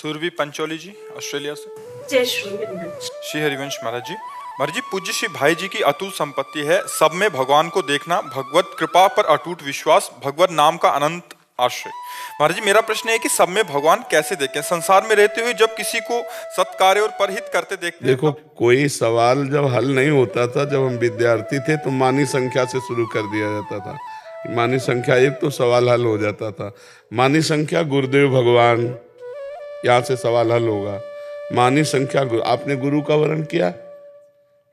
सुरभि पंचोली जी Australia से। जय श्री हरिवंश। श्री हरिवंश महाराज जी। महाराज जी, पूज्य श्री भाई जी की अतुल संपत्ति है सब में भगवान को देखना, भगवत कृपा पर अटूट विश्वास, भगवत नाम का अनंत आश्रय। महाराज जी, मेरा प्रश्न है कि सब में भगवान कैसे देखें? संसार में रहते हुए जब किसी को सत्कार्य और परहित करते देखते देखो, कोई सवाल जब हल नहीं होता था, जब हम विद्यार्थी थे तो मानी संख्या से शुरू कर दिया जाता था। मानी संख्या एक तो सवाल हल हो जाता था। मानी संख्या गुरुदेव भगवान, यहाँ से सवाल हल होगा। मानी संख्या आपने गुरु का वर्ण किया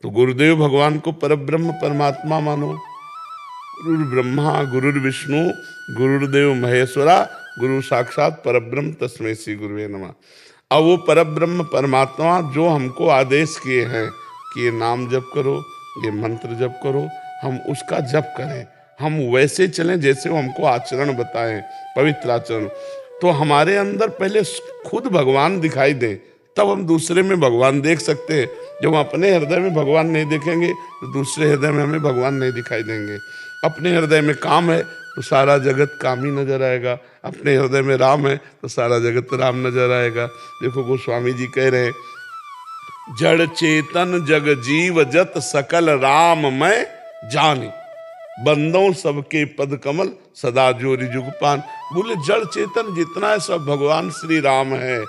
तो गुरुदेव भगवान को परब्रह्म परमात्मा मानो। गुरु ब्रह्मा गुरुर विष्णु गुरुदेव महेश्वरा गुरु साक्षात परब्रह्म तस्मै श्री गुरुवे नमः। अब वो परब्रह्म परमात्मा जो हमको आदेश किए हैं कि ये नाम जप करो, ये मंत्र जप करो, हम उसका जप करें, हम वैसे चलें जैसे वो हमको आचरण बताएं, पवित्र आचरण। तो हमारे अंदर पहले खुद भगवान दिखाई दे, तब हम दूसरे में भगवान देख सकते हैं। जब हम अपने हृदय में भगवान नहीं देखेंगे तो दूसरे हृदय में हमें भगवान नहीं दिखाई देंगे। अपने हृदय में काम है तो सारा जगत काम ही नजर आएगा, अपने हृदय में राम है तो सारा जगत राम नजर आएगा। देखो गोस्वामी जी कह रहे हैं, जड़ चेतन जग जीव जत सकल राम मैं जानी, बंदों सबके पद कमल सदा जोरी जुगपान। बोले जड़ चेतन जितना है सब भगवान श्री राम है,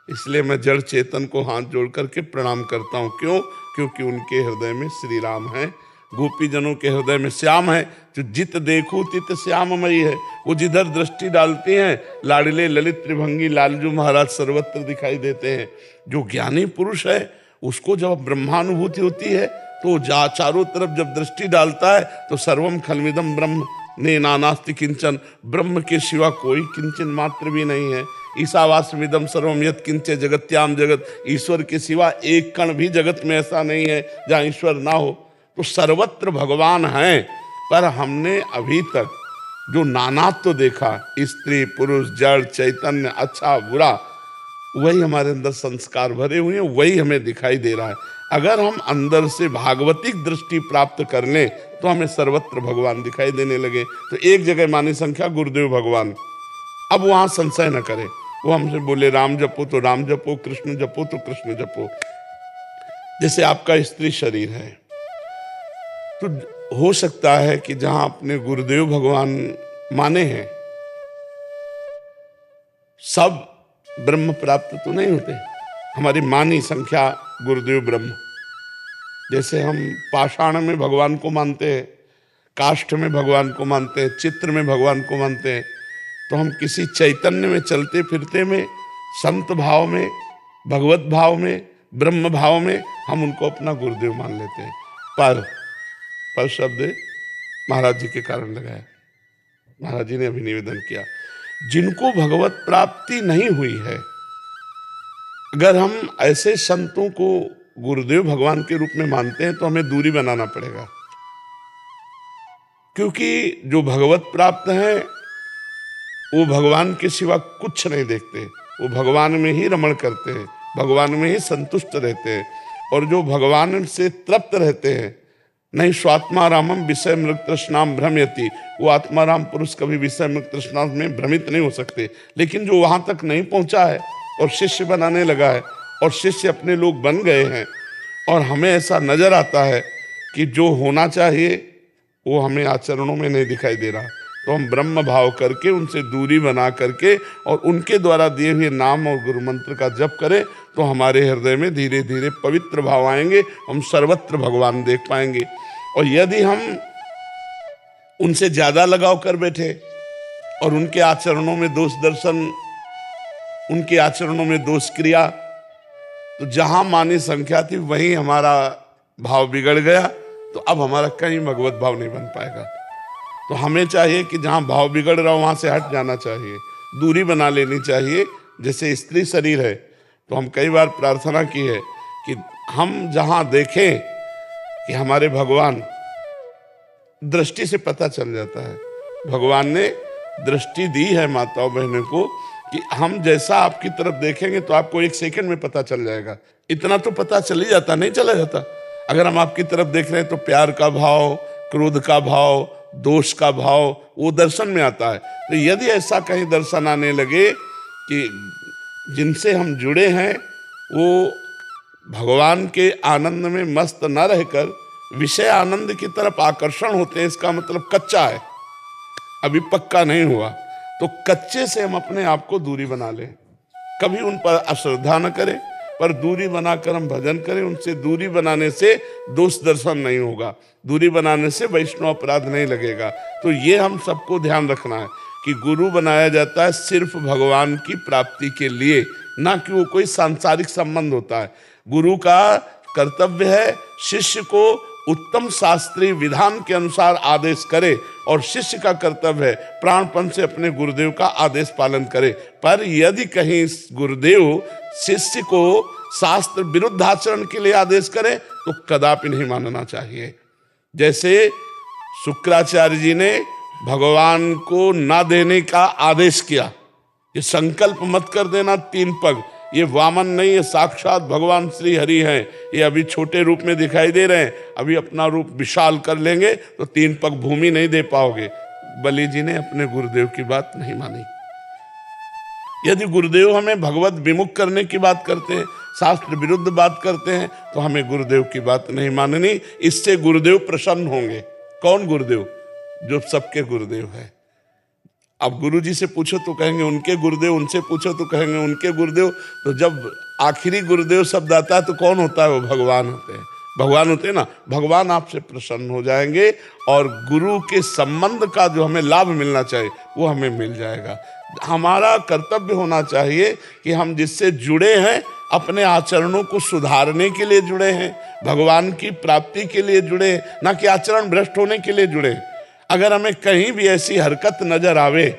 इसलिए मैं जड़ चेतन को हाथ जोड़ करके प्रणाम करता हूँ। क्यों? क्योंकि उनके हृदय में श्री राम है, गोपी जनों के हृदय में श्याम है। जो जित देखो तित श्याममयी है, वो जिधर दृष्टि डालते हैं लाडले ललित त्रिभंगी लालजू महाराज सर्वत्र दिखाई देते हैं। जो ज्ञानी पुरुष है उसको जब ब्रह्मानुभूति होती है तो जा चारों तरफ जब दृष्टि डालता है तो सर्वम खलमिदम ब्रह्म ने नानास्ति किंचन, ब्रह्म के सिवा कोई किंचन मात्र भी नहीं है। ईशावास्यमिदं सर्वम यत् किंचे जगत्याम जगत, ईश्वर के सिवा एक कण भी जगत में ऐसा नहीं है जहाँ ईश्वर ना हो। तो सर्वत्र भगवान हैं, पर हमने अभी तक जो नानात्व तो देखा, स्त्री पुरुष जड़ चैतन्य अच्छा बुरा, वही हमारे अंदर संस्कार भरे हुए हैं, वही हमें दिखाई दे रहा है। अगर हम अंदर से भागवतिक दृष्टि प्राप्त कर लें तो हमें सर्वत्र भगवान दिखाई देने लगे। तो एक जगह मानी संख्या गुरुदेव भगवान, अब वहां संशय न करें। वो हमसे बोले राम जपो तो राम जपो, कृष्ण जपो तो कृष्ण जपो। जैसे आपका स्त्री शरीर है तो हो सकता है कि जहां अपने गुरुदेव भगवान माने हैं सब ब्रह्म प्राप्त तो नहीं होते। हमारी मानी संख्या गुरुदेव ब्रह्म, जैसे हम पाषाण में भगवान को मानते हैं, काष्ठ में भगवान को मानते हैं, चित्र में भगवान को मानते हैं, तो हम किसी चैतन्य में चलते फिरते में, संत भाव में, भगवत भाव में, ब्रह्म भाव में हम उनको अपना गुरुदेव मान लेते हैं। पर शब्द महाराज जी के कारण लगाया। महाराज जी ने अभी निवेदन किया, जिनको भगवत प्राप्ति नहीं हुई है, अगर हम ऐसे संतों को गुरुदेव भगवान के रूप में मानते हैं तो हमें दूरी बनाना पड़ेगा। क्योंकि जो भगवत प्राप्त हैं वो भगवान के सिवा कुछ नहीं देखते, वो भगवान में ही रमण करते हैं, भगवान में ही संतुष्ट रहते हैं। और जो भगवान से तृप्त रहते हैं, नहीं स्वात्मा रामम विषय मृग तृष्णाम भ्रमयति, वो आत्माराम पुरुष कभी विषय मृग तृष्णा में भ्रमित नहीं हो सकते। लेकिन जो वहां तक नहीं पहुंचा है और शिष्य बनाने लगा है और शिष्य अपने लोग बन गए हैं, और हमें ऐसा नजर आता है कि जो होना चाहिए वो हमें आचरणों में नहीं दिखाई दे रहा, तो हम ब्रह्म भाव करके उनसे दूरी बना करके और उनके द्वारा दिए हुए नाम और गुरु मंत्र का जप करें तो हमारे हृदय में धीरे धीरे पवित्र भाव आएंगे, हम सर्वत्र भगवान देख पाएंगे। और यदि हम उनसे ज्यादा लगाव कर बैठे और उनके आचरणों में दोष दर्शन, उनके आचरणों में दोष क्रिया, तो जहां मानी संख्या थी वहीं हमारा भाव बिगड़ गया, तो अब हमारा कहीं भगवत भाव नहीं बन पाएगा। तो हमें चाहिए कि जहां भाव बिगड़ रहा हो वहां से हट जाना चाहिए, दूरी बना लेनी चाहिए। जैसे स्त्री शरीर है तो हम कई बार प्रार्थना की है कि हम जहां देखें कि हमारे भगवान, दृष्टि से पता चल जाता है, भगवान ने दृष्टि दी है माताओं बहनों को कि हम जैसा आपकी तरफ देखेंगे तो आपको एक सेकंड में पता चल जाएगा। इतना तो पता चल ही जाता, नहीं चला जाता। अगर हम आपकी तरफ देख रहे हैं तो प्यार का भाव, क्रोध का भाव, दोष का भाव वो दर्शन में आता है। तो यदि ऐसा कहीं दर्शन आने लगे कि जिनसे हम जुड़े हैं वो भगवान के आनंद में मस्त न रहकर विषय आनंद की तरफ आकर्षण होते हैं, इसका मतलब कच्चा है, अभी पक्का नहीं हुआ। तो कच्चे से हम अपने आप को दूरी बना लें, कभी उन पर अश्रद्धा न करें, पर दूरी बनाकर हम भजन करें। उनसे दूरी बनाने से दोष दर्शन नहीं होगा, दूरी बनाने से वैष्णव अपराध नहीं लगेगा। तो ये हम सबको ध्यान रखना है कि गुरु बनाया जाता है सिर्फ भगवान की प्राप्ति के लिए, ना कि वो कोई सांसारिक संबंध होता है। गुरु का कर्तव्य है शिष्य को उत्तम शास्त्रीय विधान के अनुसार आदेश करे, और शिष्य का कर्तव्य है प्राणपण से अपने गुरुदेव का आदेश पालन करे। पर यदि कहीं गुरुदेव शिष्य को शास्त्र विरुद्ध आचरण के लिए आदेश करे तो कदापि नहीं मानना चाहिए। जैसे शुक्राचार्य जी ने भगवान को ना देने का आदेश किया, ये संकल्प मत कर देना 3 पग, ये वामन नहीं, ये साक्षात भगवान श्री हरि हैं। ये अभी छोटे रूप में दिखाई दे रहे हैं, अभी अपना रूप विशाल कर लेंगे तो 3 पग भूमि नहीं दे पाओगे। बलि जी ने अपने गुरुदेव की बात नहीं मानी। यदि गुरुदेव हमें भगवत विमुख करने की बात करते हैं, शास्त्र विरुद्ध बात करते हैं, तो हमें गुरुदेव की बात नहीं माननी। इससे गुरुदेव प्रसन्न होंगे। कौन गुरुदेव? जो सबके गुरुदेव है। अब गुरु जी से पूछो तो कहेंगे उनके गुरुदेव, उनसे पूछो तो कहेंगे उनके गुरुदेव। तो जब आखिरी गुरुदेव शब्द आता है तो कौन होता है? वो भगवान होते हैं। भगवान होते हैं ना, भगवान आपसे प्रसन्न हो जाएंगे और गुरु के संबंध का जो हमें लाभ मिलना चाहिए वो हमें मिल जाएगा। हमारा कर्तव्य होना चाहिए कि हम जिससे जुड़े हैं अपने आचरणों को सुधारने के लिए जुड़े हैं, भगवान की प्राप्ति के लिए जुड़े हैं, ना कि आचरण भ्रष्ट होने के लिए जुड़े हैं। अगर हमें कहीं भी ऐसी हरकत नजर आवे,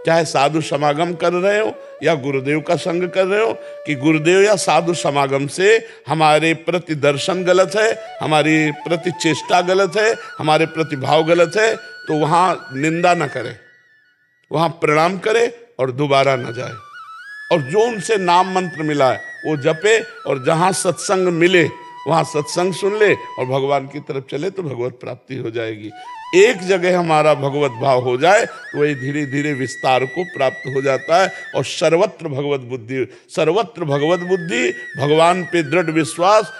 चाहे साधु समागम कर रहे हो या गुरुदेव का संग कर रहे हो, कि गुरुदेव या साधु समागम से हमारे प्रति दर्शन गलत है, हमारी प्रति चेष्टा गलत है, हमारे प्रति भाव गलत है, तो वहां निंदा न करे, वहां प्रणाम करे और दोबारा न जाए। और जो उनसे नाम मंत्र मिला है वो जपे, और जहां सत्संग मिले वहां सत्संग सुन ले और भगवान की तरफ चले तो भगवत प्राप्ति हो जाएगी। एक जगह हमारा भगवत भाव हो जाए तो वही धीरे धीरे विस्तार को प्राप्त हो जाता है। और सर्वत्र भगवत बुद्धि, सर्वत्र भगवत बुद्धि, भगवान पे दृढ़ विश्वास,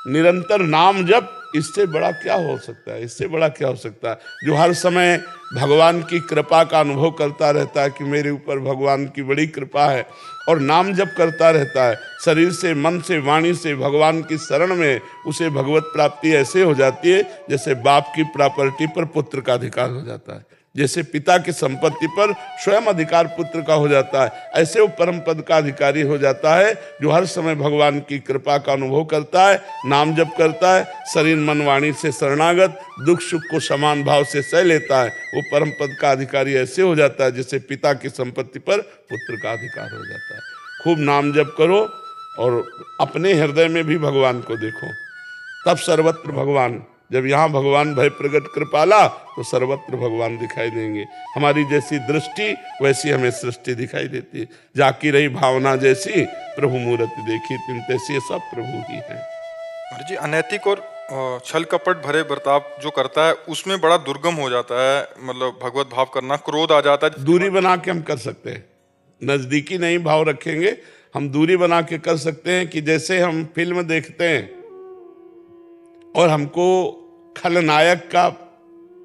निरंतर नाम जप, इससे बड़ा क्या हो सकता है? इससे बड़ा क्या हो सकता है? जो हर समय भगवान की कृपा का अनुभव करता रहता है कि मेरे ऊपर भगवान की बड़ी कृपा है, और नाम जप करता रहता है शरीर से, मन से, वाणी से भगवान की शरण में, उसे भगवत प्राप्ति ऐसे हो जाती है जैसे बाप की प्रॉपर्टी पर पुत्र का अधिकार हो जाता है, जैसे पिता की संपत्ति पर स्वयं अधिकार पुत्र का हो जाता है। ऐसे वो परम पद का अधिकारी हो जाता है जो हर समय भगवान की कृपा का अनुभव करता है, नाम जप करता है, शरीर मन वाणी से शरणागत, दुख सुख को समान भाव से सह लेता है। वो परम पद का अधिकारी ऐसे हो जाता है जैसे पिता की संपत्ति पर पुत्र का अधिकार हो जाता है। खूब नाम जप करो और अपने हृदय में भी भगवान को देखो, तब सर्वत्र भगवान। जब यहाँ भगवान भय प्रगट कृपाला तो सर्वत्र भगवान दिखाई देंगे। हमारी जैसी दृष्टि वैसी हमें सृष्टि दिखाई देती है। जाकी रही भावना जैसी प्रभु मूर्ति देखी तिन तैसी, ये सब प्रभु ही है। जी, अनैतिक और छल कपट भरे बर्ताव जो करता है उसमें बड़ा दुर्गम हो जाता है, मतलब भगवत भाव करना, क्रोध आ जाता है। दूरी बना के हम कर सकते हैं, नजदीकी नहीं भाव रखेंगे, हम दूरी बना के कर सकते हैं। कि जैसे हम फिल्म देखते हैं और हमको खलनायक का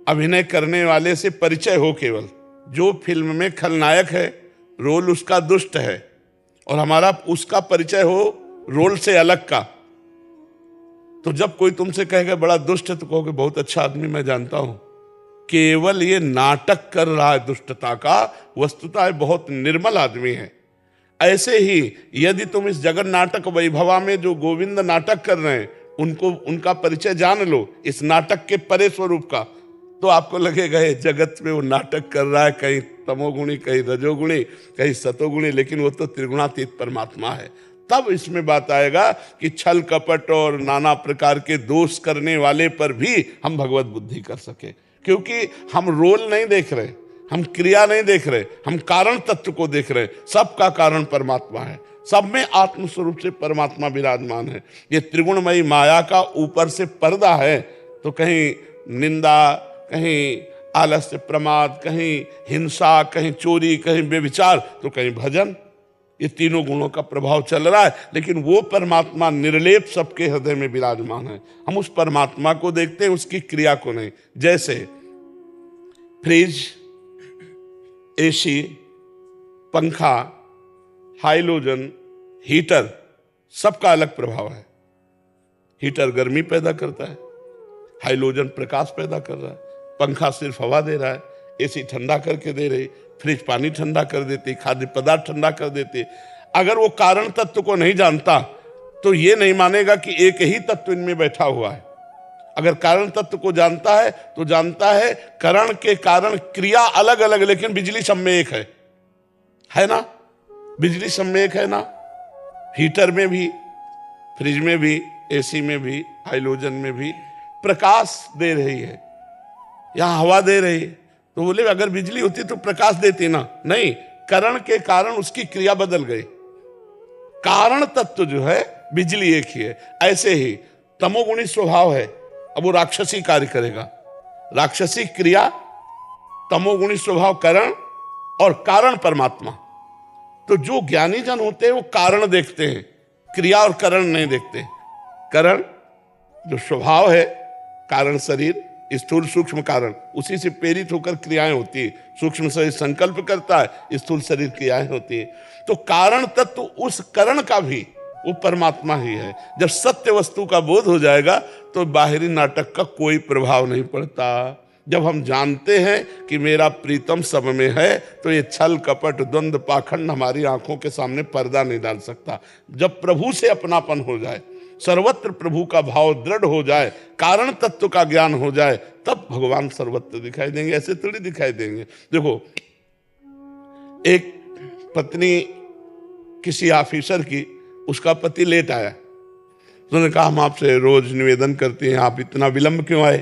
अभिनय करने वाले से परिचय हो, केवल जो फिल्म में खलनायक है रोल उसका दुष्ट है और हमारा उसका परिचय हो रोल से अलग का, तो जब कोई तुमसे कहेगा बड़ा दुष्ट है तो कहोगे बहुत अच्छा आदमी मैं जानता हूं, केवल ये नाटक कर रहा है दुष्टता का, वस्तुतः बहुत निर्मल आदमी है। ऐसे ही यदि तुम इस जगन नाटक वैभवा में जो गोविंद नाटक कर रहे हैं उनको, उनका परिचय जान लो इस नाटक के परे स्वरूप का, तो आपको लगेगा ये जगत में वो नाटक कर रहा है, कहीं तमोगुणी, कहीं रजोगुणी, कहीं सतोगुणी, लेकिन वो तो त्रिगुणातीत परमात्मा है। तब इसमें बात आएगा कि छल कपट और नाना प्रकार के दोष करने वाले पर भी हम भगवत बुद्धि कर सके, क्योंकि हम रोल नहीं देख रहे, हम क्रिया नहीं देख रहे, हम कारण तत्व को देख रहे। सबका कारण परमात्मा है, सब में आत्म स्वरूप से परमात्मा विराजमान है। ये त्रिगुणमयी माया का ऊपर से पर्दा है, तो कहीं निंदा, कहीं आलस्य प्रमाद, कहीं हिंसा, कहीं चोरी, कहीं व्यभिचार, तो कहीं भजन, ये तीनों गुणों का प्रभाव चल रहा है, लेकिन वो परमात्मा निर्लेप सबके हृदय में विराजमान है। हम उस परमात्मा को देखते हैं, उसकी क्रिया को नहीं। जैसे फ्रिज, एसी, पंखा, हाइलोजन, हीटर, सबका अलग प्रभाव है। हीटर गर्मी पैदा करता है, हाइलोजन प्रकाश पैदा कर रहा है, पंखा सिर्फ हवा दे रहा है, एसी ठंडा करके दे रही, फ्रिज पानी ठंडा कर देती, खाद्य पदार्थ ठंडा कर देती। अगर वो कारण तत्व को नहीं जानता तो ये नहीं मानेगा कि एक ही तत्व इनमें बैठा हुआ है। अगर कारण तत्व को जानता है तो जानता है करण के कारण क्रिया अलग अलग, लेकिन बिजली सब में एक है ना? बिजली सब में एक है ना? हीटर में भी, फ्रिज में भी, एसी में भी, हाइलोजन में भी प्रकाश दे रही है, यहां हवा दे रही है। तो बोले अगर बिजली होती तो प्रकाश देती ना? नहीं, करण के कारण उसकी क्रिया बदल गई। कारण तत्व जो है बिजली एक ही है। ऐसे ही तमोगुणी स्वभाव है, अब वो राक्षसी कार्य करेगा, राक्षसी क्रिया, तमोगुणी स्वभाव करण, और कारण परमात्मा। तो जो ज्ञानी जन होते हैं वो कारण देखते हैं, क्रिया और करण नहीं देखते। करण जो स्वभाव है, कारण शरीर, स्थूल सूक्ष्म कारण, उसी से प्रेरित होकर क्रियाएं होती है। सूक्ष्म शरीर संकल्प करता है, स्थूल शरीर क्रियाएं होती है। तो कारण तत्व उस करण का भी वो परमात्मा ही है। जब सत्य वस्तु का बोध हो जाएगा तो बाहरी नाटक का कोई प्रभाव नहीं पड़ता। जब हम जानते हैं कि मेरा प्रीतम सब में है तो ये छल कपट द्वंद्व पाखंड हमारी आंखों के सामने पर्दा नहीं डाल सकता। जब प्रभु से अपनापन हो जाए, सर्वत्र प्रभु का भाव दृढ़ हो जाए, कारण तत्व का ज्ञान हो जाए, तब भगवान सर्वत्र दिखाई देंगे, ऐसे थोड़ी दिखाई देंगे। देखो, एक पत्नी किसी ऑफिसर की, उसका पति लेट आया, उन्होंने कहा हम आपसे रोज निवेदन करते हैं, आप इतना विलंब क्यों आए?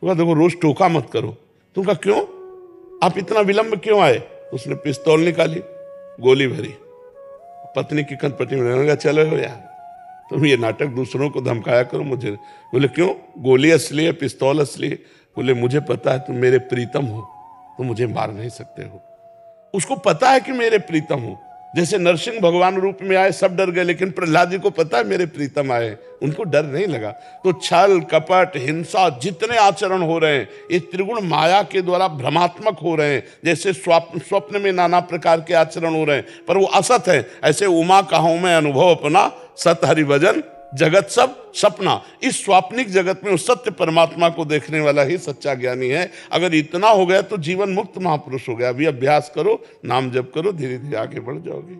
तो देखो रोज टोका मत करो। तुम कहा क्यों, आप इतना विलंब क्यों आए? उसने पिस्तौल निकाली, गोली भरी, पत्नी की कनपटी में। चलो यार, तुम ये नाटक दूसरों को धमकाया करो मुझे। बोले क्यों, गोली असली है, पिस्तौल असली है? बोले मुझे पता है तुम मेरे प्रीतम हो, तुम मुझे मार नहीं सकते हो। उसको पता है कि मेरे प्रीतम हो। जैसे नरसिंह भगवान रूप में आए, सब डर गए, लेकिन प्रहलाद जी को पता है मेरे प्रीतम आए, उनको डर नहीं लगा। तो छल कपट हिंसा जितने आचरण हो रहे हैं, ये त्रिगुण माया के द्वारा भ्रमात्मक हो रहे हैं। जैसे स्वप्न में नाना प्रकार के आचरण हो रहे हैं, पर वो असत है। ऐसे उमा कहूं मैं अनुभव अपना, सत हरि भजन जगत सब सपना। इस स्वाप्निक जगत में उस सत्य परमात्मा को देखने वाला ही सच्चा ज्ञानी है। अगर इतना हो गया तो जीवन मुक्त महापुरुष हो गया। अभी अभ्यास करो, नाम जप करो, धीरे धीरे आगे बढ़ जाओगे।